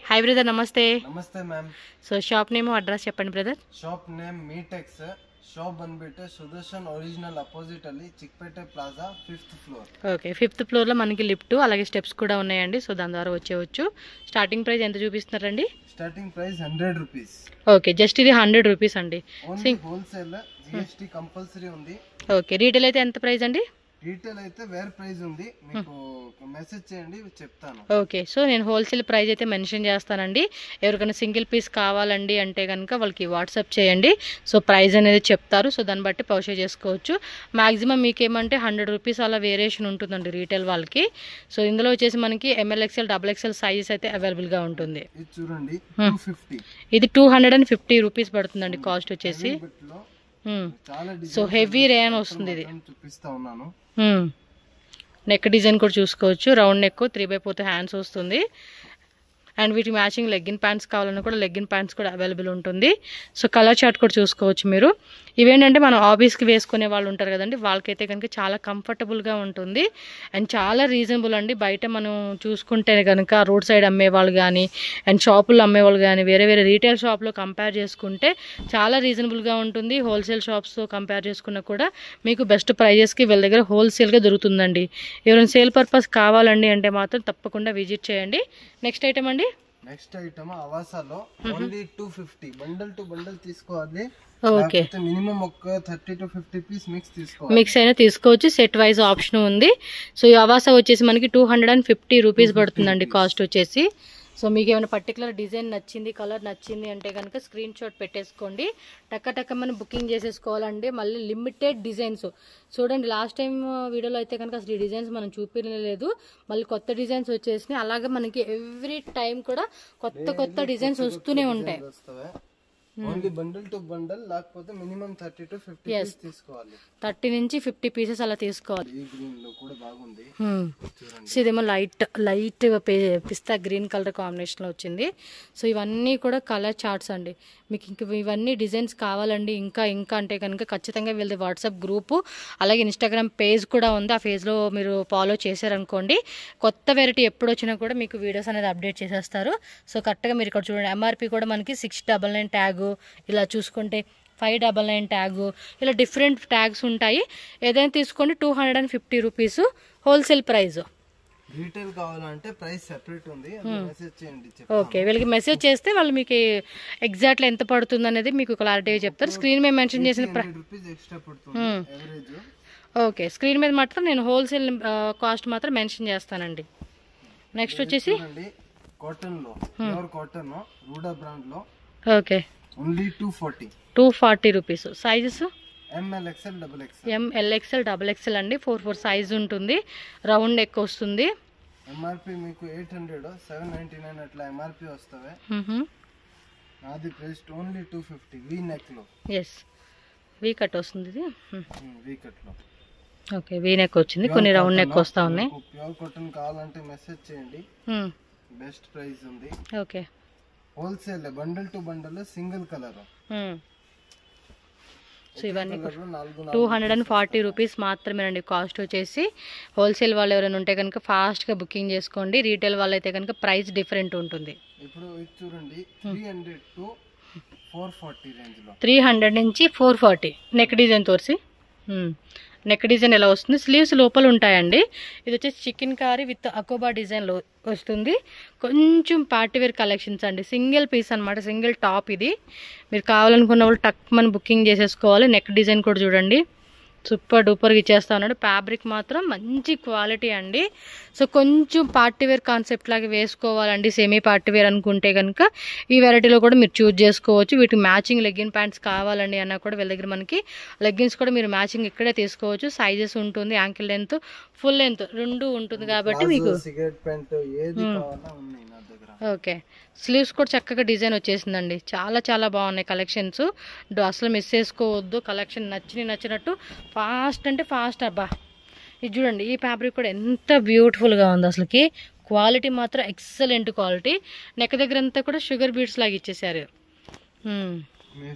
Hi brother, నమస్తే. నమస్తే ma'am. So shop name address చెప్పండి brother. Shop name Meetex. Shop ಬಂದ್ಬಿಟ್ಟು సుదర్శన్ ఒరిజినల్ అపోజిట్ ಅಲ್ಲಿ Chickpet plaza 5th floor. Okay, 5th ఫ్లోర్లో మనకి లిఫ్ట్ అలాగే స్టెప్స్ కూడా ఉన్నాయండి. సో దాని ద్వారా వచ్చేవచ్చు. స్టార్టింగ్ ప్రైస్ ఎంత చూపిస్తున్నారండి? Starting price 100 rupees. Okay, just ఇది 100 రూపీస్ అండి. హోల్సేల్, జిఎస్టీ కంపల్సరీ ఉంది. ఓకే, రీటైల్ అయితే ఎంత ప్రైస్ అండి? రీటైల్ అయితే వేర్ ప్రైస్ ఉంది, మీకు మెసేజ్ చేయండి చెప్తాను. ఓకే, సో నేను హోల్సేల్ ప్రైస్ అయితే మెన్షన్ చేస్తానండి. ఎవరికైనా సింగిల్ పీస్ కావాలండి అంటే కనుక వాళ్ళకి వాట్సాప్ చేయండి. సో ప్రైస్ అనేది చెప్తారు. సో దాన్ని బట్టి పర్చేజ్ చేసుకోవచ్చు. మ్యాక్సిమం మీకు ఏమంటే 100 రూపీస్ అలా వేరియేషన్ ఉంటుందండి రీటైల్ వాళ్ళకి. సో ఇందులో వచ్చేసి మనకి ML XL XXL సైజెస్ అయితే అవైలబుల్గా ఉంటుంది. ఇది చూడండి 250. ఇది 250 రూపీస్ పడుతుందండి కాస్ట్ వచ్చేసి. సో హెవీ రేయన్ వస్తుంది ఇది. చూపిస్తా ఉన్నాను. నెక్ డిజైన్ కూడా చూసుకోవచ్చు. రౌండ్ నెక్, 3/4 హ్యాండ్స్ వస్తుంది. అండ్ వీటి మ్యాచింగ్ లెగ్గిన్ ప్యాంట్స్ కావాలన్నా కూడా లెగ్గిన్ ప్యాంట్స్ కూడా అవైలబుల్ ఉంటుంది. సో కలర్ చార్ట్ కూడా చూసుకోవచ్చు మీరు. ఇవేంటంటే మనం ఆఫీస్కి వేసుకునే వాళ్ళు ఉంటారు కదండి, వాళ్ళకైతే కనుక చాలా కంఫర్టబుల్గా ఉంటుంది. అండ్ చాలా రీజనబుల్ అండి. బయట మనం చూసుకుంటే కనుక రోడ్ సైడ్ అమ్మేవాళ్ళు కానీ అండ్ షాపుల్లో అమ్మేవాళ్ళు కానీ వేరే వేరే రీటైల్ షాప్లో కంపేర్ చేసుకుంటే చాలా రీజనబుల్గా ఉంటుంది. హోల్సేల్ షాప్స్తో కంపేర్ చేసుకున్నా కూడా మీకు బెస్ట్ ప్రైజెస్కి వీళ్ళ దగ్గర హోల్సేల్గా దొరుకుతుందండి. ఎవరైనా సేల్ పర్పస్ కావాలండి అంటే మాత్రం తప్పకుండా విజిట్ చేయండి. నెక్స్ట్ ఐటమ్ అండి. నెక్స్ట్ ఐటమ్ అవాసాలో ఓన్లీ 250. బండల్ టు బండల్ తీసుకోవాలి. ఓకే, మినిమం ఒక 30 to 50 పీస్ మిక్స్ అయినా తీసుకోవచ్చు. సెట్ వైజ్ ఆప్షన్ ఉంది. సో ఈ అవాసా వచ్చేసి మనకి 250 రూపీస్ పడుతుందండి కాస్ట్ వచ్చేసి. సో మీకు ఏమైనా పర్టికులర్ డిజైన్ నచ్చింది, కలర్ నచ్చింది అంటే కనుక స్క్రీన్ షాట్ పెట్టేసుకోండి. టక్క మనం బుకింగ్ చేసేసుకోవాలండి. మళ్ళీ లిమిటెడ్ డిజైన్స్ చూడండి. లాస్ట్ టైం వీడియోలో అయితే కనుక అసలు ఈ డిజైన్స్ మనం చూపించలేదు. మళ్ళీ కొత్త డిజైన్స్ వచ్చేసినాయి. అలాగే మనకి ఎవ్రీ టైం కూడా కొత్త డిజైన్స్ వస్తూనే ఉంటాయి. ఓన్లీ బండల్ టు బండల్, లేకపోతే మినిమం 30 to 50 పీస్ తీసుకోవాలి. 30 నుంచి 50 పీసెస్ అలా తీసుకోవాలి. ఈ గ్రీన్ లో కూడా బాగుంది. సో ఇదేమో లైట్ పిస్తా గ్రీన్ కలర్ కాంబినేషన్ లో వచ్చింది. సో ఇవన్నీ కూడా కలర్ చార్ట్స్ అండి. మీకు ఇంక ఇవన్నీ డిజైన్స్ కావాలండి ఇంకా అంటే కనుక ఖచ్చితంగా వీళ్ళది వాట్సాప్ గ్రూపు అలాగే ఇన్స్టాగ్రామ్ పేజ్ కూడా ఉంది. ఆ పేజ్లో మీరు ఫాలో చేశారనుకోండి, కొత్త వెరైటీ ఎప్పుడు వచ్చినా కూడా మీకు వీడియోస్ అనేది అప్డేట్ చేసేస్తారు. సో కరెక్ట్గా మీరు ఇక్కడ చూడండి. MRP కూడా మనకి 699 ట్యాగు, ఇలా చూసుకుంటే 599 ట్యాగు, ఇలా డిఫరెంట్ ట్యాగ్స్ ఉంటాయి. ఏదైనా తీసుకోండి 250 రూపీస్ హోల్సేల్ ప్రైస్. రీటైల్ కావాలంటే ప్రైస్ సెపరేట్ ఉంది, మెసేజ్ చేయండి. ఓకే, వీళ్ళకి మెసేజ్ చేస్తే వాళ్ళు మీకు ఎగ్జాక్ట్లీ ఎంత పడుతుంది అనేది మీకు క్లారిటీగా చెప్తారు. స్క్రీన్ మీద మెన్షన్ చేసిన ఓకే, స్క్రీన్ మీద మాత్రం నేను హోల్సేల్ కాస్ట్ మాత్రం మెన్షన్ చేస్తానండి. నెక్స్ట్ వచ్చేసి కాటన్ లో, ప్యూర్ కాటన్ రూడా బ్రాండ్ లో. Okay, only 240 rupees. Sizes ML XL XXL అండి. 4 సైజ్ ఉంటుంది. రౌండ్ నెక్ వస్తుంది. MRP మీకు 800, 799 అట్లా MRP వస్తాయి. నాది ప్రైస్ ఓన్లీ 250. వీ నెక్ లో. ఎస్, వీ కట్ వస్తుంది ఇది. వీ కట్ లో. ఓకే, వీ నెక్ వచ్చింది. కొన్ని రౌండ్ నెక్ వస్తా ఉన్నాయి. ప్యూర్ కాటన్ కావాలంటే మెసేజ్ చేయండి. బెస్ట్ ప్రైస్ ఉంది. Okay, wholesale bundle to bundle single colour. So ఇవన్నీ 240 రూపీస్ మాత్రమేనండి కాస్ట్ వచ్చేసి. హోల్సేల్ వాళ్ళు ఎవరైనా ఉంటే కనుక ఫాస్ట్గా బుకింగ్ చేసుకోండి. రీటైల్ వాళ్ళు అయితే కనుక ప్రైస్ డిఫరెంట్ ఉంటుంది. ఇప్పుడు చూడండి 300 to 440 రేంజ్ లో. 300 నుంచి 440. నెక్ డిజైన్ తోర్సి. నెక్ డిజైన్ ఎలా వస్తుంది, స్లీవ్స్ లోపల ఉంటాయండి. ఇది వచ్చేసి చికెన్ కారీ విత్ అకోబా డిజైన్లో వస్తుంది. కొంచెం పార్టీవేర్ కలెక్షన్స్ అండి. సింగిల్ పీస్ అనమాట, సింగిల్ టాప్. ఇది మీరు కావాలనుకున్న వాళ్ళు టక్ మన బుకింగ్ చేసేసుకోవాలి. నెక్ డిజైన్ కూడా చూడండి, సూపర్ డూపర్గా ఇచ్చేస్తా ఉన్నాడు. ఫ్యాబ్రిక్ మాత్రం మంచి క్వాలిటీ అండి. సో కొంచెం పార్టీవేర్ కాన్సెప్ట్ లాగా వేసుకోవాలండి, సెమీ పార్టీవేర్ అనుకుంటే కనుక ఈ వెరైటీలో కూడా మీరు చూజ్ చేసుకోవచ్చు. వీటికి మ్యాచింగ్ లెగ్గిన్ ప్యాంట్స్ కావాలండి అన్నా కూడా వీళ్ళ దగ్గర మనకి లెగ్గిన్స్ కూడా మీరు మ్యాచింగ్ ఇక్కడే తీసుకోవచ్చు. సైజెస్ ఉంటుంది, యాంకిల్ లెంత్, ఫుల్ లెంత్ రెండు ఉంటుంది కాబట్టి మీకు. ఓకే, స్లీవ్స్ కూడా చక్కగా డిజైన్ వచ్చేసిందండి. చాలా బాగున్నాయి కలెక్షన్స్. అసలు మిస్ చేసుకోవద్దు. కలెక్షన్ నచ్చినట్టు ఫాస్ట్ అంటే ఫాస్ట్. అబ్బా, ఇది చూడండి, ఈ ఫ్యాబ్రిక్ కూడా ఎంత బ్యూటిఫుల్గా ఉంది. అసలుకి క్వాలిటీ మాత్రం ఎక్సలెంట్ క్వాలిటీ. నెక్ దగ్గర అంతా కూడా షుగర్ బీడ్స్ లాగా ఇచ్చేసారు.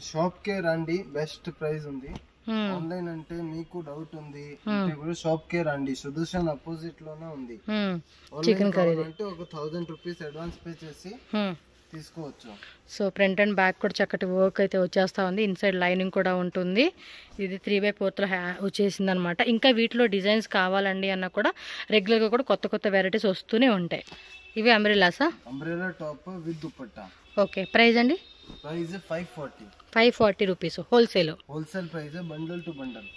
షాప్కే రండి, బెస్ట్ ప్రైస్ ఉంది. ఆన్లైన్ అంటే మీకు డౌట్ ఉంది అంటే కూడా షాప్ కే రండి, సుదర్శన్ అపోజిట్ లోనే ఉంది. చికెన్ కర్రీ అంటే ఒక 1000 రూపీస్ అడ్వాన్స్ పే చేసి తీసుకోవచ్చు. సో ఫ్రంట్ అండ్ బ్యాక్ కూడా చక్కటి వర్క్ అయితే వచ్చేస్తా ఉంది. ఇన్సైడ్ లైనింగ్ కూడా ఉంటుంది. ఇది 3/4 వచ్చేసింది అనమాట. ఇంకా వీటిలో డిజైన్స్ కావాలండి అన్న కూడా రెగ్యులర్గా కూడా కొత్త కొత్త వెరైటీస్ వస్తూనే ఉంటాయి. ఇవి అంబ్రెలాసా? Umbrella top with dupatta. Okay, price అండి? Price 540 rupees wholesale price, bundle to bundle.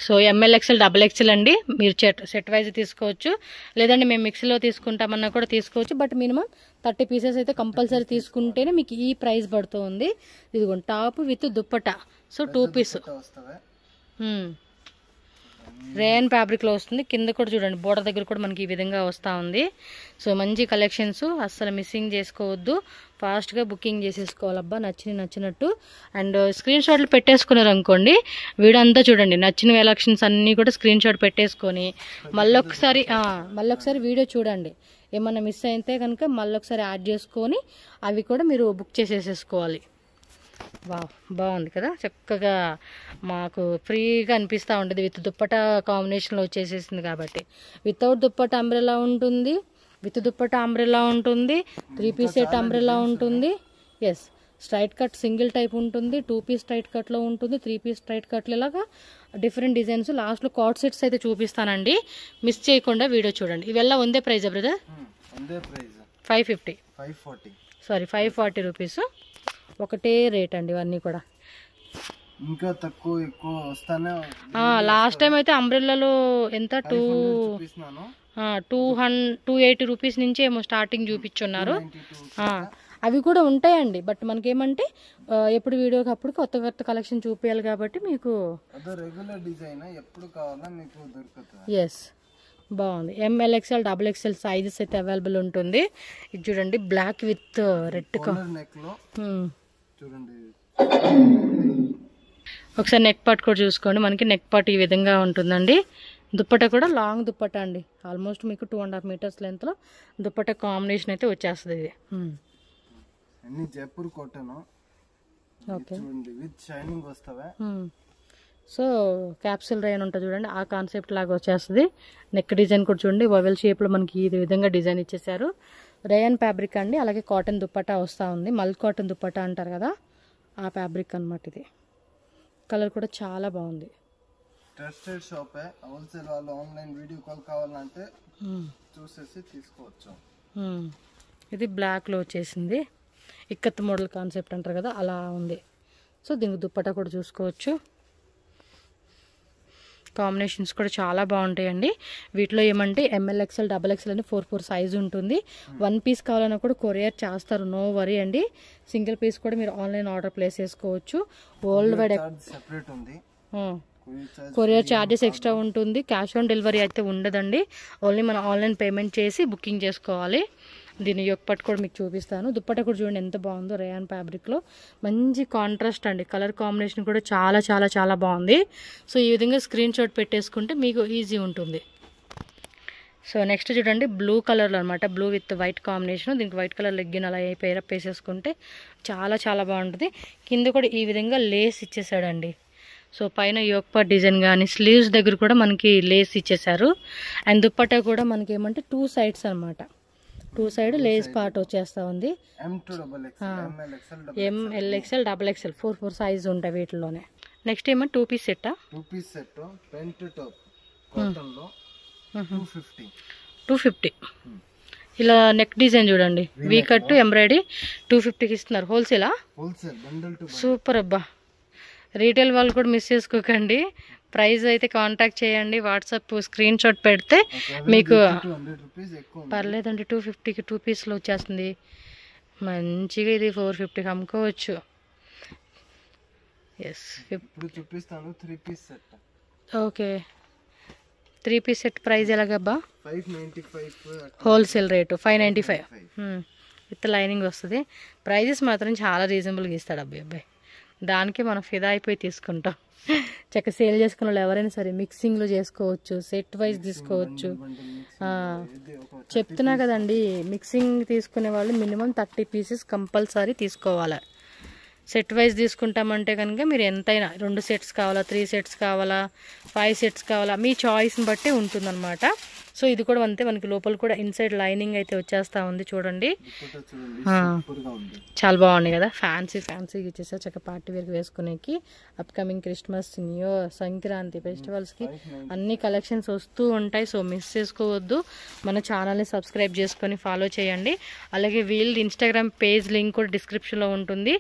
So ML XL XXL అండి. మీరు సెట్ వైజ్ తీసుకోవచ్చు, లేదంటే మేము మిక్సీలో తీసుకుంటామన్నా కూడా తీసుకోవచ్చు. బట్ మినిమం 30 పీసెస్ అయితే కంపల్సరీ తీసుకుంటేనే మీకు ఈ ప్రైస్ పడుతుంది. ఇదిగోండి top with dupatta. So 2 piece rayon ఫ్యాబ్రిక్లో వస్తుంది. కింద కూడా చూడండి బోర్డర్ దగ్గర కూడా మనకి ఈ విధంగా వస్తూ ఉంది. సో మంచి కలెక్షన్స్, అస్సలు మిస్సింగ్ చేసుకోవద్దు. ఫాస్ట్గా బుకింగ్ చేసేసుకోవాలబ్బా నచ్చినట్టు. అండ్ స్క్రీన్ షాట్లు పెట్టేసుకున్నారు అనుకోండి, వీడియో అంతా చూడండి. నచ్చిన కలెక్షన్స్ అన్నీ కూడా స్క్రీన్ షాట్ పెట్టేసుకొని మళ్ళొకసారి వీడియో చూడండి. ఏమన్నా మిస్ అయితే కనుక మళ్ళొకసారి యాడ్ చేసుకొని అవి కూడా మీరు బుక్ చేసేసుకోవాలి. బాగుంది కదా, చక్కగా మాకు ఫ్రీగా అనిపిస్తూ ఉంటుంది. విత్ దుప్పటా కాంబినేషన్లో వచ్చేసేసింది కాబట్టి. వితౌట్ దుప్పటా అంబ్రెలా ఉంటుంది, విత్ దుప్పటా అంబ్రెలా ఉంటుంది, 3 పీస్ సెట్ అంబ్రెలా ఉంటుంది. Yes, straight cut single type ఉంటుంది, 2 పీస్ స్ట్రైట్ కట్లో ఉంటుంది, 3 పీస్ స్ట్రైట్ కట్లు, ఇలాగా డిఫరెంట్ డిజైన్స్. లాస్ట్లో కార్డ్ సెట్స్ అయితే చూపిస్తానండి, మిస్ చేయకుండా వీడియో చూడండి. ఇవెల్లా ఉందే ప్రైజ్ బ్రదర్? 540 రూపీస్. ఒకటే రేట్ అండి ఇవన్నీ కూడా. ఇంకా తక్కువ ఎక్కువ వస్తానే. లాస్ట్ టైం అయితే అంబ్రెల్లాలో ఎంత 280 రూపీస్ నుంచి ఏమో స్టార్టింగ్ చూపించున్నారు. అవి కూడా ఉంటాయండి. బట్ మనకేమంటే ఎప్పుడు వీడియోకి అప్పుడు కొత్త కలెక్షన్ చూపించాలి కాబట్టి మీకు రెగ్యులర్ డిజైన్ ఎప్పుడు కావాలా మీకు దొరుకుతుంది. ఎస్, బాగుంది. ML XL XXL సైజెస్ అయితే అవైలబుల్ ఉంటుంది. ఇది చూడండి బ్లాక్ విత్ రెడ్ నెక్ లో చూడండి. ఒకసారి నెక్ పార్ట్ కూడా చూసుకోండి. మనకి నెక్ పార్ట్ ఈ విధంగా ఉంటుందండి. దుప్పట కూడా లాంగ్ దుప్పట అండి, ఆల్మోస్ట్ మీకు 2.5 మీటర్స్ లెంత్ లో దుప్పట కాంబినేషన్ అయితే వచ్చేస్తుంది. ఇది అన్ని Jaipur cotton. Okay, with shining వస్తావా. సో క్యాప్సూల్ రేయన్ ఉంటుంది చూడండి, ఆ కాన్సెప్ట్ లాగా వచ్చేస్తుంది. నెక్ డిజైన్ కూడా చూడండి, ఓవెల్ షేప్లో మనకి ఈ విధంగా డిజైన్ ఇచ్చేసారు. రేయన్ ఫ్యాబ్రిక్ అండి, అలాగే కాటన్ దుప్పటా వస్తూ ఉంది. మల్ కాటన్ దుప్పటా అంటారు కదా, ఆ ఫ్యాబ్రిక్ అనమాట ఇది. కలర్ కూడా చాలా బాగుంది. ట్రస్టెడ్ షాప్, హోల్సేల్ వాళ్ళు ఆన్లైన్ వీడియో కాల్ కావాలంటే చూసేసి తీసుకోవచ్చు. ఇది బ్లాక్లో వచ్చేసింది, ఇక్కత్ మోడల్ కాన్సెప్ట్ అంటారు కదా, అలా ఉంది. సో దీనికి దుప్పటా కూడా చూసుకోవచ్చు. కాంబినేషన్స్ కూడా చాలా బాగుంటాయండి. వీటిలో ఏమంటే ML XL XXL అని 4 సైజు ఉంటుంది. 1 పీస్ కావాలన్నా కూడా కొరియర్ చేస్తారు, నో వరీ అండి. సింగిల్ పీస్ కూడా మీరు ఆన్లైన్ ఆర్డర్ ప్లేస్ చేసుకోవచ్చు. World wide courier charges extra ఉంటుంది. క్యాష్ ఆన్ డెలివరీ అయితే ఉండదండి, ఓన్లీ మనం ఆన్లైన్ పేమెంట్ చేసి బుకింగ్ చేసుకోవాలి. దీని యొక్క పట్టు కూడా మీకు చూపిస్తాను. దుప్పట కూడా చూడండి ఎంత బాగుందో, రేయాన్ ఫ్యాబ్రిక్లో మంచి కాంట్రాస్ట్ అండి. కలర్ కాంబినేషన్ కూడా చాలా చాలా చాలా బాగుంది. సో ఈ విధంగా స్క్రీన్ షాట్ పెట్టేసుకుంటే మీకు ఈజీ ఉంటుంది. సో నెక్స్ట్ చూడండి బ్లూ కలర్లో అనమాట, బ్లూ విత్ వైట్ కాంబినేషన్. దీనికి వైట్ కలర్ లెగ్గిన్ అలా పేరప్ వేసేసుకుంటే చాలా చాలా బాగుంటుంది. కింద కూడా ఈ విధంగా లేస్ ఇచ్చేసాడండి. సో పైన యోక్ డిజైన్ కానీ స్లీవ్స్ దగ్గర కూడా మనకి లేస్ ఇచ్చేసారు. అండ్ దుప్పట్టా కూడా మనకి ఏమంటే 2 సైడ్స్ అనమాట, 2 సైడ్ లేస్ పార్ట్ వచ్చేస్తా ఉంది. ML XL XXL 4 సైజ్ ఉంటాయి వీటిలోనే. నెక్స్ట్ ఏమో 2 పీస్ సెట్, 2 పీస్ సెట్ పెంట్ టాప్ కాటన్ లో 250. ఇలా నెక్ డిజైన్ చూడండి, వీ కట్ ఎంబ్రాయిడరీ 250కి ఇస్తున్నారు. హోల్సేలా? హోల్సేల్ బండల్ టు సూపర్ అబ్బా. రీటైల్ వాళ్ళు కూడా మిస్ చేసుకోకండి, ప్రైస్ అయితే కాంటాక్ట్ చేయండి. వాట్సాప్ స్క్రీన్ షాట్ పెడితే మీకు పర్లేదండి. 250కి 2 పీస్లో వచ్చేస్తుంది మంచిగా. ఇది 450కి అమ్ముకోవచ్చు. ఎస్, ఇప్పుడు చూపిస్తాను 3 piece set. Okay, 3 piece set price ఎలాగబ్బా? 595. హోల్సేల్ రేటు 595 విత్ లైనింగ్ వస్తుంది. ప్రైజెస్ మాత్రం చాలా రీజనబుల్గా ఇస్తాడు అబ్బాయి. దానికి మనం ఫిదా అయిపోయి తీసుకుంటాం. చక్క సేల్ చేసుకున్న వాళ్ళు ఎవరైనా సరే మిక్సింగ్లో చేసుకోవచ్చు, సెట్ వైజ్ తీసుకోవచ్చు. చెప్తున్నా కదండి, మిక్సింగ్ తీసుకునే వాళ్ళు మినిమం 30 పీసెస్ కంపల్సరీ తీసుకోవాలి. సెట్ వైజ్ తీసుకుంటామంటే కనుక మీరు ఎంతైనా 2 సెట్స్ కావాలా, 3 సెట్స్ కావాలా, 5 సెట్స్ కావాలా, మీ చాయిస్ని బట్టి ఉంటుందన్నమాట. సో ఇది కూడా అంతే, మనకి లోపల కూడా ఇన్సైడ్ లైనింగ్ అయితే వచ్చేస్తూ ఉంది చూడండి. చాలా బాగున్నాయి కదా, ఫ్యాన్సీగా ఇచ్చేసారు చక్కగా పార్టీ వేర్కి వేసుకునేకి. Upcoming Christmas, new year, Sankranti ఫెస్టివల్స్కి అన్ని కలెక్షన్స్ వస్తూ ఉంటాయి. సో మిస్ చేసుకోవద్దు, మన ఛానల్ని సబ్స్క్రైబ్ చేసుకొని ఫాలో చేయండి. అలాగే వీళ్ళ ఇన్స్టాగ్రామ్ పేజ్ లింక్ కూడా డిస్క్రిప్షన్లో ఉంటుంది.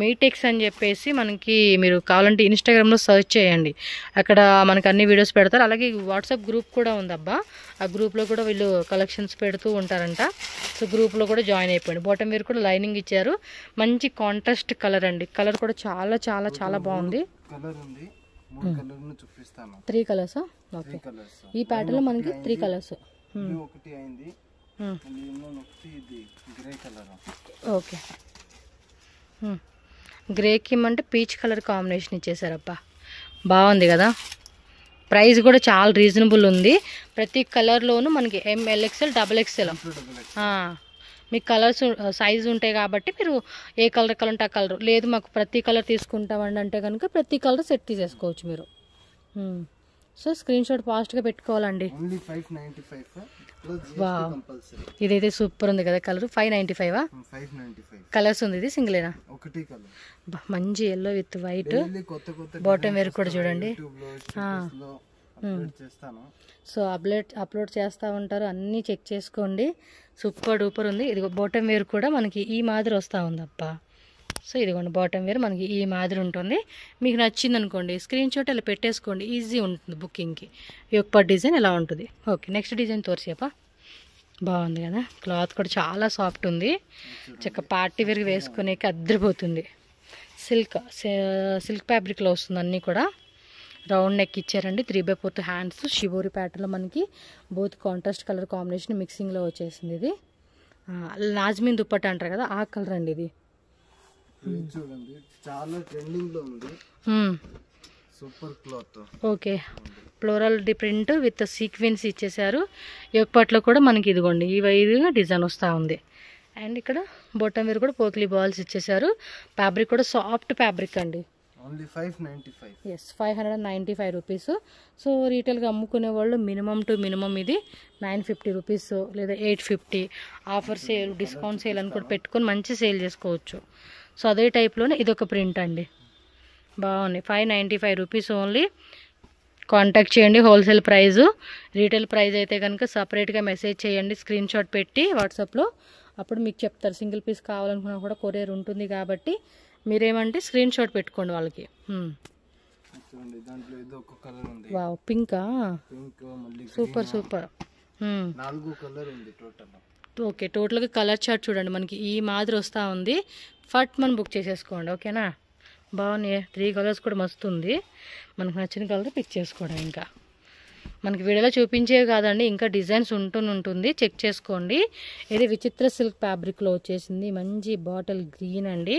మీటెక్స్ అని చెప్పేసి మనకి మీరు కావాలంటే ఇన్స్టాగ్రామ్లో సర్చ్ చేయండి, అక్కడ మనకి అన్ని వీడియోస్ పెడతారు. అలాగే వాట్సాప్ గ్రూప్ కూడా ఉందబ్బా, ఆ గ్రూప్లో కూడా వీళ్ళు కలెక్షన్స్ పెడుతూ ఉంటారంట. సో గ్రూప్లో కూడా జాయిన్ అయిపోయింది. బాటమ్ వేర్ కూడా లైనింగ్ ఇచ్చారు, మంచి కాంట్రాస్ట్ కలర్ అండి. కలర్ కూడా చాలా చాలా చాలా బాగుంది. 3 కలర్స్. ఓకే, ఈ ప్యాటర్న్లో మనకి 3 కలర్స్. ఓకే, గ్రేకి అంటే పీచ్ కలర్ కాంబినేషన్ ఇచ్చేసారబ్బా, బాగుంది కదా. ప్రైస్ కూడా చాలా రీజనబుల్ ఉంది. ప్రతి కలర్లోనూ మనకి ML XL XXL మీకు కలర్స్ సైజు ఉంటాయి కాబట్టి మీరు ఏ కలర్ కావాలంటే ఆ కలర్, లేదు మాకు ప్రతి కలర్ తీసుకుంటామండి అంటే కనుక ప్రతి కలర్ సెట్ తీసేసుకోవచ్చు మీరు. సో స్క్రీన్ షాట్ ఫాస్ట్గా పెట్టుకోవాలండి. వావ్, ఇదైతే సూపర్ ఉంది కదా కలర్. 595 కలర్స్ ఉంది, ఇది సింగిలేనా? మంచి yellow with white. Bottom wear కూడా చూడండి. సో అప్లోడ్ చేస్తూ ఉంటారు, అన్నీ చెక్ చేసుకోండి. సూపర్ డూపర్ ఉంది. ఇది బాటమ్ వేర్ కూడా మనకి ఈ మాదిరి వస్తూ ఉంది అబ్బా. సో ఇదిగోండి బాటమ్ వేర్ మనకి ఈ మాదిరి ఉంటుంది. మీకు నచ్చింది అనుకోండి స్క్రీన్ షాట్ ఇలా పెట్టేసుకోండి, ఈజీ ఉంటుంది బుకింగ్కి. యొక్క డిజైన్ ఎలా ఉంటుంది. ఓకే, నెక్స్ట్ డిజైన్ తోర్సేపా. బాగుంది కదా, క్లాత్ కూడా చాలా సాఫ్ట్ ఉంది, చక్క పార్టీ వేర్కి వేసుకునేకి అద్దరిపోతుంది. సిల్క్ ఫ్యాబ్రిక్లో వస్తుంది, అన్నీ కూడా రౌండ్ నెక్ ఇచ్చారండి. 3/4 హ్యాండ్స్ షిబోరి ప్యాటర్న్లో మనకి బోత్ కాంట్రాస్ట్ కలర్ కాంబినేషన్ మిక్సింగ్లో వచ్చేసింది. ఇది నాజ్మిన్ దుప్పట్ట అంటారు కదా, ఆ కలర్ అండి ఇది. చూడండి చాలా ట్రెండింగ్ లో ఉంది, super cloth. Okay, floral print with sequence ఇచ్చేసారు. యోగపాట్లో కూడా మనకి ఇదిగోండి ఈ వైదుగా డిజైన్ వస్తూ ఉంది. అండ్ ఇక్కడ బాటమ్ వేర్ కూడా పోక్లీ బాల్స్ ఇచ్చేసారు. ఫ్యాబ్రిక్ కూడా సాఫ్ట్ ఫ్యాబ్రిక్ అండి. ఓన్లీ 595. Yes, 595 rupees. సో రీటైల్గా అమ్ముకునే వాళ్ళు మినిమం టు మినిమం ఇది 950 రూపీస్ లేదా 850. ఆఫర్ సేల్, డిస్కౌంట్ సేల్ అని కూడా పెట్టుకొని మంచి సేల్ చేసుకోవచ్చు. సో అదే టైప్లోనే ఇదొక ప్రింట్ అండి, బాగుంది. 595 రూపీస్ ఓన్లీ. కాంటాక్ట్ చేయండి, హోల్సేల్ ప్రైజు. రీటైల్ ప్రైస్ అయితే కనుక సపరేట్గా మెసేజ్ చేయండి స్క్రీన్ షాట్ పెట్టి వాట్సాప్లో, అప్పుడు మీకు చెప్తారు. సింగిల్ పీస్ కావాలనుకున్నా కూడా కొరియర్ ఉంటుంది కాబట్టి మీరేమంటే స్క్రీన్ షాట్ పెట్టుకోండి వాళ్ళకి. వావ్, పింకా, సూపర్ సూపర్. 4 కలర్ ఉంది టోటల్. ఓకే, టోటల్గా కలర్ చార్ట్ చూడండి మనకి ఈ మాదిరి వస్తూ ఉంది. ఫట్ మనం బుక్ చేసేసుకోండి, ఓకేనా. బాగున్నాయి, 3 కలర్స్ కూడా మస్తు ఉంది. మనకు నచ్చిన కలర్ పిక్ చేసుకోవడం. ఇంకా మనకి వీడియోలో చూపించేవి కాదండి, ఇంకా డిజైన్స్ ఉంటుంది, చెక్ చేసుకోండి. ఇది విచిత్ర సిల్క్ ఫ్యాబ్రిక్లో వచ్చేసింది, మంచి బాటిల్ గ్రీన్ అండి.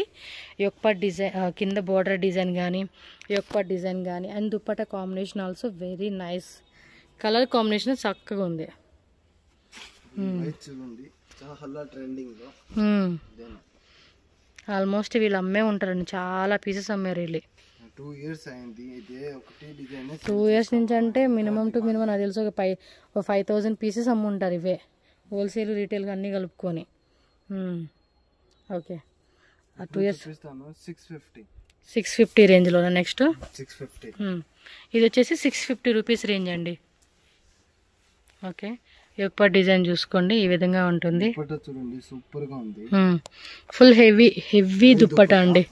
యొక్పట్ డిజైన్ కింద బోర్డర్ డిజైన్ కానీ యొక్పట్ డిజైన్ కానీ, and dupatta combination also very nice. Colour combination చక్కగా ఉంది. ఆల్మోస్ట్ వీళ్ళు అమ్మే ఉంటారండి, చాలా పీసెస్ అమ్మారు వీళ్ళు. 2 years అయింది ఇదే ఒకటి డిజైన్. 2 years నుంచి అంటే మినిమం టు మినిమం నాకు తెలుసు ఒక 5,000 పీసెస్ అమ్ముంటారు ఇవే, హోల్సేల్ రీటైల్గా అన్నీ కలుపుకొని. Okay, 2 years 650 రేంజ్లోనా. నెక్స్ట్ 650. ఇది వచ్చేసి 650 రూపీస్ రేంజ్ అండి. ఓకే, యొక్క డిజైన్ చూసుకోండి, ఈ విధంగా ఉంటుంది. చూడండి సూపర్ గా ఉంది, ఫుల్ హెవీ దుప్పట అండి.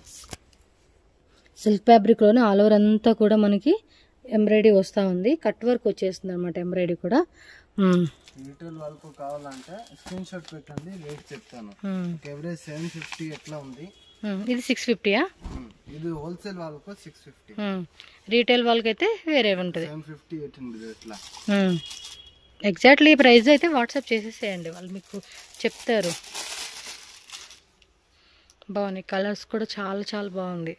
సిల్క్ ఫ్యాబ్రిక్ లోనే ఆల్ ఓవర్ అంతా కూడా మనకి ఎంబ్రాయిడరీ వస్తూ ఉంది, కట్ వర్క్ వచ్చేస్తుంది అనమాట ఎంబ్రాయిడరీ కూడా. రీటైల్ వాళ్ళకు కావాలంటే స్క్రీన్ షాట్ పెట్టండి, రేట్ చెప్తాను. ఎవరేజ్ 750 ఎట్లా ఉంది, ఇది 650యా? ఇది హోల్సేల్ వాళ్ళకు 650, రీటైల్ వాళ్ళకైతే వేరే ఉంటుంది 750 800 ఎట్లా. ఎగ్జాక్ట్లీ ప్రైస్ అయితే వాట్సాప్ చేసేసేయండి, వాళ్ళు మీకు చెప్తారు. బాగున్నాయి, కలర్స్ కూడా చాలా చాలా బాగుంది.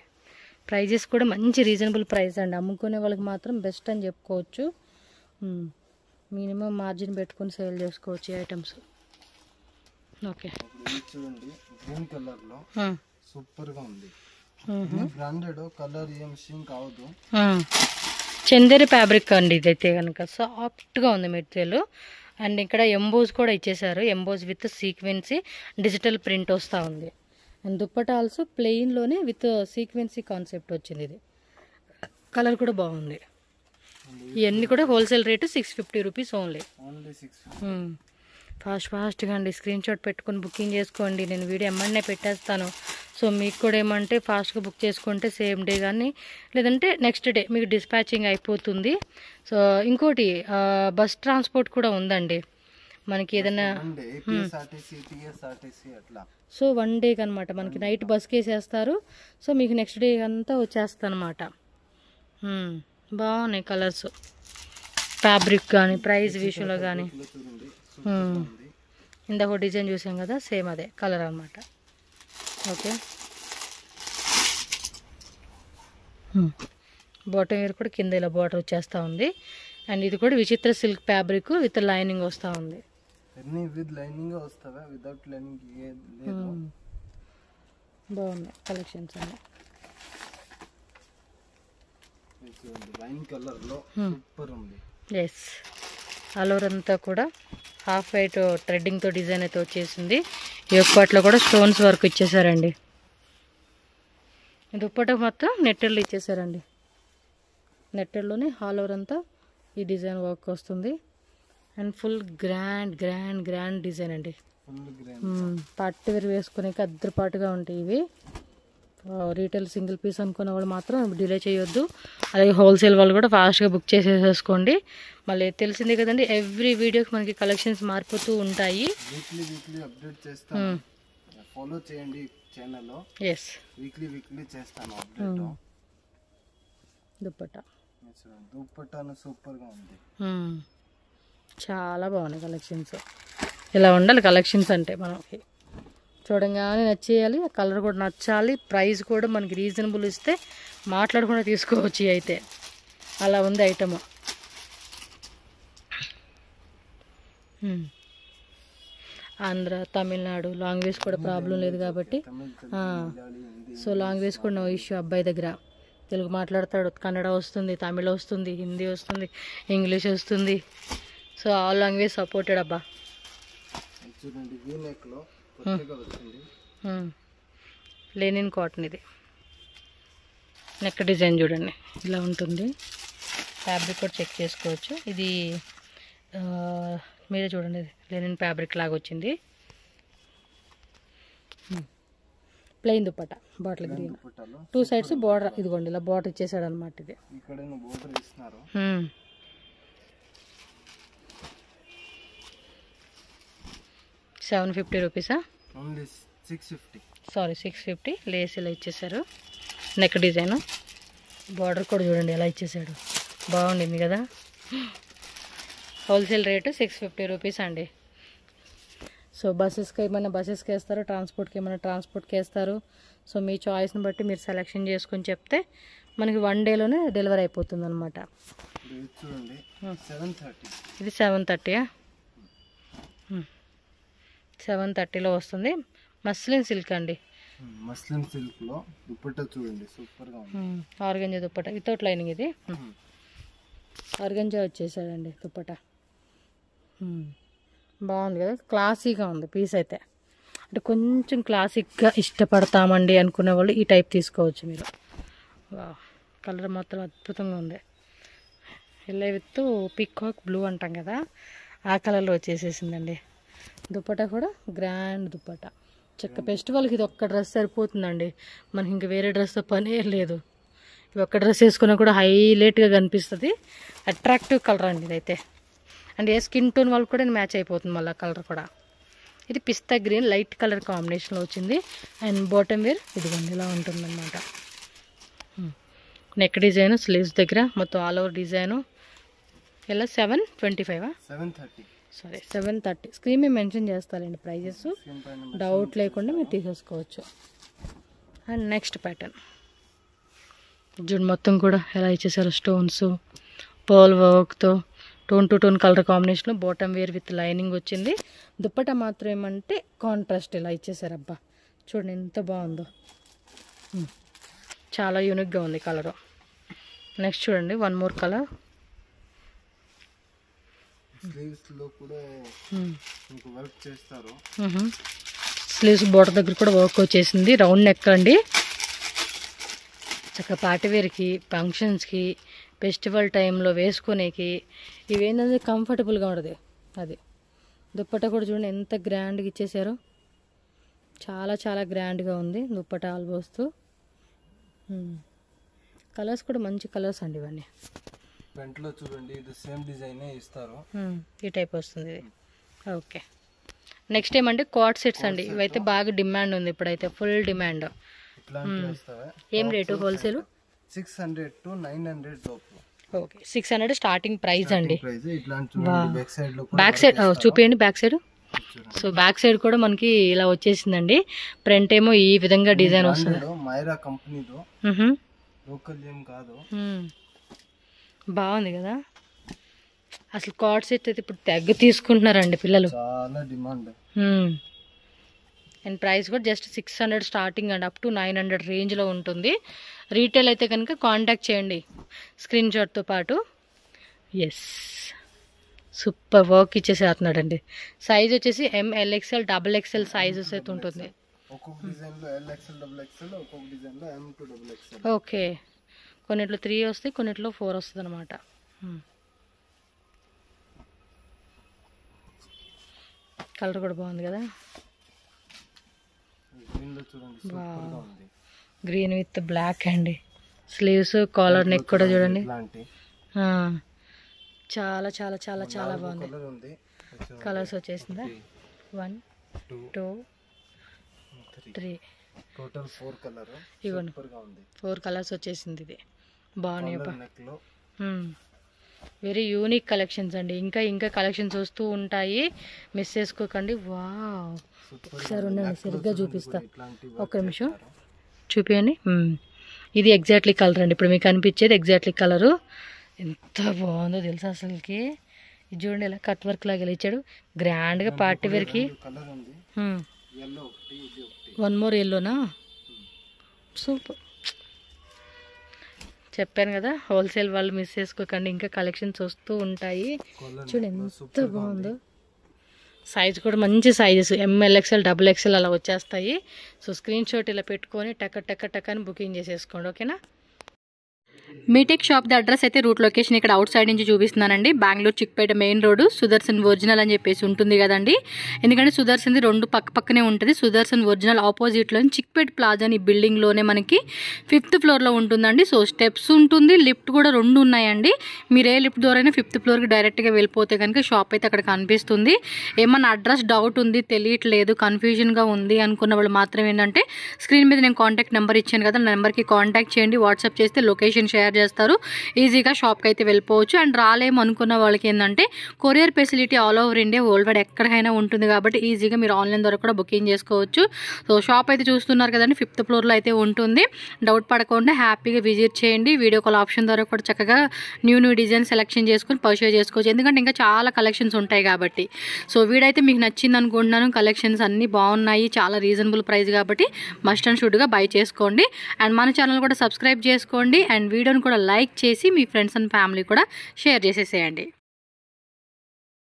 ప్రైజెస్ కూడా మంచి రీజనబుల్ ప్రైస్ అండి, అమ్ముకునే వాళ్ళకి మాత్రం బెస్ట్ అని చెప్పుకోవచ్చు. మినిమం మార్జిన్ పెట్టుకొని సేల్ చేసుకోవచ్చు ఈ ఐటమ్స్. ఓకే, చూడండి గ్రీన్ కలర్ లో సూపర్ గా ఉంది. బ్రాండెడ్, కలర్ ఏం షింక్ అవదు. చందేరి ఫ్యాబ్రిక్ అండి ఇదైతే కనుక సాఫ్ట్గా ఉంది మెటీరియల్. అండ్ ఇక్కడ ఎంబోజ్ కూడా ఇచ్చేసారు, emboss with sequence digital print వస్తూ ఉంది. అండ్ దుప్పట ఆల్సో ప్లెయిన్లోనే విత్ సీక్వెన్సీ కాన్సెప్ట్ వచ్చింది. ఇది కలర్ కూడా బాగుంది. ఇవన్నీ కూడా హోల్సేల్ రేటు 650 రూపీస్ ఓన్లీ. ఫాస్ట్గా అండి స్క్రీన్ షాట్ పెట్టుకొని బుకింగ్ చేసుకోండి. నేను వీడియో ఎమ్మన్నే పెట్టేస్తాను. సో మీకు కూడా ఏమంటే ఫాస్ట్గా బుక్ చేసుకుంటే సేమ్ డే కానీ లేదంటే నెక్స్ట్ డే మీకు డిస్పాచింగ్ అయిపోతుంది. సో ఇంకోటి బస్ ట్రాన్స్పోర్ట్ కూడా ఉందండి మనకి. ఏదైనా సో 1 డేకి అనమాట మనకి నైట్ బస్కి వేసేస్తారు. సో మీకు నెక్స్ట్ డే అంతా వచ్చేస్తా అనమాట. బాగున్నాయి కలర్స్, ఫ్యాబ్రిక్ కానీ ప్రైస్ విషయంలో కానీ. ఇందాక డిజైన్ చూసాం కదా, సేమ్ అదే కలర్ అనమాట. ఓకే, బాటమ్ వేర్ కూడా కింద ఇలా బార్డర్ వచ్చేస్తూ ఉంది. అండ్ ఇది కూడా విచిత్ర సిల్క్ ఫ్యాబ్రిక్ విత్ లైనింగ్ వస్తూ ఉంది. బాగున్నాయి కలెక్షన్స్ అన్నీ. ఎస్, ఆల్ ఓవర్ అంతా కూడా హాఫ్ వైట్ థ్రెడ్డింగ్తో డిజైన్ అయితే వచ్చేసింది. ఈ ఒక్కట్లో కూడా స్టోన్స్ వర్క్ ఇచ్చేసారండి. దుప్పట మొత్తం నెట్టెళ్ళు ఇచ్చేసారండి. నెట్టెల్లోనే ఆల్ ఓవర్ అంతా ఈ డిజైన్ వర్క్ వస్తుంది. అండ్ ఫుల్ గ్రాండ్ డిజైన్ అండి. పార్టీ వేర్ వేసుకునేకి అద్దరిపాటుగా ఉంటాయి ఇవి. రీటైల్ సింగిల్ పీస్ అనుకున్న వాళ్ళు మాత్రం డిలే చేయొద్దు. అలాగే హోల్సేల్ వాళ్ళు కూడా ఫాస్ట్గా బుక్ చేసేసుకోండి. మళ్ళీ తెలిసిందే కదండి, ఎవ్రీ వీడియోకి మనకి కలెక్షన్స్ మారిపోతూ ఉంటాయి. వీక్లీ అప్డేట్ చేస్తాను, ఫాలో చేయండి ఛానల్లో. ఎస్, వీక్లీ చేస్తాను అప్డేట్. దుప్పట్టాను సూపర్గా ఉంది. చాలా బాగున్నాయి కలెక్షన్స్. ఇలా ఉండాలి కలెక్షన్స్ అంటే మనకి చూడంగానే నచ్చేయాలి, ఆ కలర్ కూడా నచ్చాలి, ప్రైస్ కూడా మనకి రీజనబుల్ ఇస్తే మాట్లాడకుండా తీసుకోవచ్చు. అయితే అలా ఉంది ఐటమ్. ఆంధ్ర, తమిళనాడు లాంగ్వేజ్ కూడా ప్రాబ్లం లేదు కాబట్టి. సో లాంగ్వేజ్ కూడా నో ఇష్యూ. అబ్బాయి దగ్గర తెలుగు మాట్లాడతాడు, కన్నడ వస్తుంది, తమిళ వస్తుంది, హిందీ వస్తుంది, ఇంగ్లీష్ వస్తుంది. సో ఆల్ లాంగ్వేజ్ సపోర్టెడ్ అబ్బా. లెనిన్ కాటన్ ఇది. నెక్ డిజైన్ చూడండి ఇలా ఉంటుంది. ఫ్యాబ్రిక్ కూడా చెక్ చేసుకోవచ్చు. ఇది మీరే చూడండి, లెనిన్ ఫ్యాబ్రిక్ లాగా వచ్చింది. Plain dupatta, bottle green, 2 sides border. ఇదిగోండి ఇలా బార్డర్ ఇచ్చేసాడు అనమాట. ఇది 750 రూపీసా? సారీ 650. లేస్ ఇలా ఇచ్చేసారు. నెక్ డిజైన్, బార్డర్ కూడా చూడండి ఎలా ఇచ్చేసాడు, బాగుండింది కదా. హోల్సేల్ రేటు 650 రూపీస్ అండి. సో బస్సెస్కి ఏమైనా బస్సెస్కి వేస్తారు, ట్రాన్స్పోర్ట్కి ఏమైనా ట్రాన్స్పోర్ట్కి వేస్తారు. సో మీ చాయిస్ని బట్టి మీరు సెలెక్షన్ చేసుకొని చెప్తే మనకి 1 డేలోనే డెలివరీ అయిపోతుంది అనమాట. ఇది 730. 730లో వస్తుంది. మస్లిన్ సిల్క్ అండి. మస్లిన్ సిల్క్ లో దుపట్టా చూడండి సూపర్ గా ఉంది. Organza dupatta without lining. ఇది ఆర్గంజా వచ్చేసాడండి దుపట్టా. బాగుంది కదా, క్లాసీగా ఉంది పీస్ అయితే. అంటే కొంచెం క్లాసిక్గా ఇష్టపడతామండి అనుకునే వాళ్ళు ఈ టైప్ తీసుకోవచ్చు మీరు. కలర్ మాత్రం అద్భుతంగా ఉంది. ఎల్లో విత్ పీకాక్ బ్లూ అంటాం కదా, ఆ కలర్లో వచ్చేసేసిందండి. దుపట్టా కూడా గ్రాండ్ దుపట్టా. చక్క ఫెస్టివల్కి ఇది ఒక్క డ్రెస్ సరిపోతుందండి, మనకి ఇంక వేరే డ్రెస్తో పనే లేదు. ఇది ఒక్క డ్రెస్ వేసుకున్నా కూడా హైలైట్గా కనిపిస్తుంది. అట్రాక్టివ్ కలర్ అండి ఇదైతే. అండ్ ఏ స్కిన్ టోన్ వాళ్ళకి కూడా మ్యాచ్ అయిపోతుంది మళ్ళీ కలర్ కూడా. ఇది పిస్తా గ్రీన్ లైట్ కలర్ కాంబినేషన్లో వచ్చింది. అండ్ బాటమ్ వేర్ ఇదిగోండి ఇలా ఉంటుందన్నమాట. నెక్ డిజైన్, స్లీవ్స్ దగ్గర మొత్తం ఆల్ ఓవర్ డిజైను. ఇలా 725 సారీ 730. స్క్రీన్ మీద మెన్షన్ చేస్తారండి ప్రైజెస్, డౌట్ లేకుండా మీరు తీసేసుకోవచ్చు. అండ్ నెక్స్ట్ ప్యాటర్న్ జున్ మొత్తం కూడా ఎలా ఇచ్చేసారు, స్టోన్స్, పర్ల్ వర్క్తో tone to tone colour combination. Bottom wear with lining వచ్చింది. దుప్పటా మాత్రం ఏమంటే కాంట్రాస్ట్ ఇలా ఇచ్చేసారు. అబ్బా చూడండి ఎంత బాగుందో. చాలా యూనిక్గా ఉంది కలరు. నెక్స్ట్ చూడండి, వన్ మోర్ కలర్. స్లీవ్స్ లో కూడా మీకు వర్క్ చేస్తారు. స్లీవ్స్ బోర్డర్ దగ్గర కూడా వర్క్ వచ్చేసింది. రౌండ్ నెక్ అండి. చక్కగా పార్టీవేర్కి, ఫంక్షన్స్కి, ఫెస్టివల్ టైంలో వేసుకునేకి ఇవేంటంటే కంఫర్టబుల్గా ఉంటుంది. అది దుప్పట్టా కూడా చూడండి ఎంత గ్రాండ్గా ఇచ్చేసారో. చాలా చాలా గ్రాండ్గా ఉంది దుప్పట్టా ఆల్మోస్ట్. కలర్స్ కూడా మంచి కలర్స్ అండి ఇవన్నీ. ఫ్రంట్లో చూడండి, ఇది సేమ్ డిజైనే ఇస్తారు. ఈ టైప్ వస్తుంది ఇది. ఓకే. నెక్స్ట్ ఏమంటే కోట్ సెట్స్ అండి. ఇవైతే బాగా డిమాండ్ ఉంది ఇప్పుడైతే, ఫుల్ డిమాండ్. ఏం రేటు హోల్సేల్? 600 to 900 లోపు. ఓకే, 600 స్టార్టింగ్ ప్రైస్ అండి. బ్యాక్ సైడ్ చూపించండి, back side. So back side కూడా మనకి ఇలా వచ్చేసిందండి. ఫ్రంట్ ఏమో ఈ విధంగా డిజైన్ వస్తుంది. మైరా కంపెనీలో, లోకల్ ఏం కాదు. బాగుంది కదా అసలు. కార్డ్ సెట్ అయితే ఇప్పుడు తెగ తీసుకుంటున్నారండి పిల్లలు, చాలా డిమాండ్. అండ్ ప్రైస్ కూడా just 600 starting and up to 900 రేంజ్లో ఉంటుంది. రీటైల్ అయితే కనుక కాంటాక్ట్ చేయండి స్క్రీన్ షాట్తో పాటు. ఎస్, సూపర్ వర్క్ ఇచ్చేసేస్తున్నాడండి. సైజ్ వచ్చేసి MLXL XXL సైజెస్ అయితే ఉంటుంది. ఓకే, కొన్నిట్లో 3 వస్తాయి, కొన్నిట్లో 4 వస్తుంది అనమాట. కలర్ కూడా బాగుంది కదా. గ్రీన్ విత్ బ్లాక్ అండి. స్లీవ్స్, కాలర్, నెక్ కూడా చూడండి. చాలా చాలా చాలా చాలా బాగుంది. కలర్స్ వచ్చేసిందా? 1 2 3 టోటల్ 4 కలర్. ఇవ్వండి, 4 కలర్స్ వచ్చేసింది. ఇది బాగున్నాయి. వెరీ యూనిక్ కలెక్షన్స్ అండి. ఇంకా ఇంకా కలెక్షన్స్ వస్తూ ఉంటాయి, మిస్ చేసుకోకండి. వావ్, ఒకసారి ఉండండి, సరిగ్గా చూపిస్తా. ఒక్క నిమిషం చూపించండి. ఇది ఎగ్జాక్ట్లీ కలర్ అండి. ఇప్పుడు మీకు కనిపించేది ఎగ్జాక్ట్లీ కలరు. ఎంత బాగుందో తెలుసా అసలుకి. ఇది చూడండి, ఇలా కట్ వర్క్ లాగా ఇచ్చాడు గ్రాండ్గా పార్టీ వేర్కి. 1 మోర్ ఎల్లోనా? సూపర్. చెప్పాను కదా, హోల్సేల్ వాళ్ళు మిస్ చేసుకోకండి, ఇంకా కలెక్షన్స్ వస్తూ ఉంటాయి. చూడండి ఎంత బాగుందో. సైజ్ కూడా మంచి సైజెస్ MLXL XXL అలా వచ్చేస్తాయి. సో స్క్రీన్ షాట్ ఇలా పెట్టుకొని టక్క టక్క టక్క అని బుకింగ్ చేసేసుకోండి, ఓకేనా. మీటెక్ షాప్ ది అడ్రస్ అయితే రూట్ లొకేషన్ ఇక్కడ అవుట్ సైడ్ నుంచి చూపిస్తున్నానండి. Bengaluru Chickpet main road, Sudarshan original అని చెప్పేసి ఉంటుంది కదండి. ఎందుకంటే సుదర్శన్ది 2 పక్క పక్కనే ఉంటుంది. సుదర్శన్ ఒరిజినల్ ఆపోజిట్లో చిక్పేట ప్లాజా అని బిల్డింగ్లోనే మనకి 5th ఫ్లోర్లో ఉంటుందండి. సో స్టెప్స్ ఉంటుంది, లిఫ్ట్ కూడా 2 ఉన్నాయండి. మీరు ఏ లిఫ్ట్ ద్వారానే 5th ఫ్లోర్కి డైరెక్ట్గా వెళ్ళిపోతే కనుక షాప్ అయితే అక్కడ కనిపిస్తుంది. ఏమన్నా అడ్రస్ డౌట్ ఉంది, తెలియట్లేదు, కన్ఫ్యూజన్గా ఉంది అనుకున్న వాళ్ళు మాత్రం ఏంటంటే స్క్రీన్ మీద నేను కాంటాక్ట్ నెంబర్ ఇచ్చాను కదా, నెంబర్కి కాంటాక్ట్ చేయండి. వాట్సాప్ చేస్తే లొకేషన్ షేర్ చేస్తారు, ఈజీగా షాప్కి అయితే వెళ్ళిపోవచ్చు. అండ్ రాలేము అనుకున్న వాళ్ళకి ఏంటంటే courier facility all over India, world wide ఎక్కడికైనా ఉంటుంది కాబట్టి ఈజీగా మీరు ఆన్లైన్ ద్వారా కూడా బుకింగ్ చేసుకోవచ్చు. సో షాప్ అయితే చూస్తున్నారు కదండి, 5th ఫ్లోర్లో అయితే ఉంటుంది. డౌట్ పడకుండా హ్యాపీగా విజిట్ చేయండి. వీడియో కాల్ ఆప్షన్ ద్వారా కూడా చక్కగా న్యూ డిజైన్ సెలెక్షన్ చేసుకుని పర్చేజ్ చేసుకోవచ్చు, ఎందుకంటే ఇంకా చాలా కలెక్షన్స్ ఉంటాయి కాబట్టి. సో వీడైతే మీకు నచ్చింది అనుకుంటున్నాను. కలెక్షన్స్ అన్నీ బాగున్నాయి, చాలా రీజనబుల్ ప్రైస్ కాబట్టి మస్ట్ అండ్ షుడ్గా బై చేసుకోండి. అండ్ మన ఛానల్ కూడా సబ్స్క్రైబ్ చేసుకోండి. అండ్ వీడియోని కూడా లైక్ చేసి మీ ఫ్రెండ్స్ అండ్ ఫ్యామిలీ కూడా షేర్ చేసేసేయండి.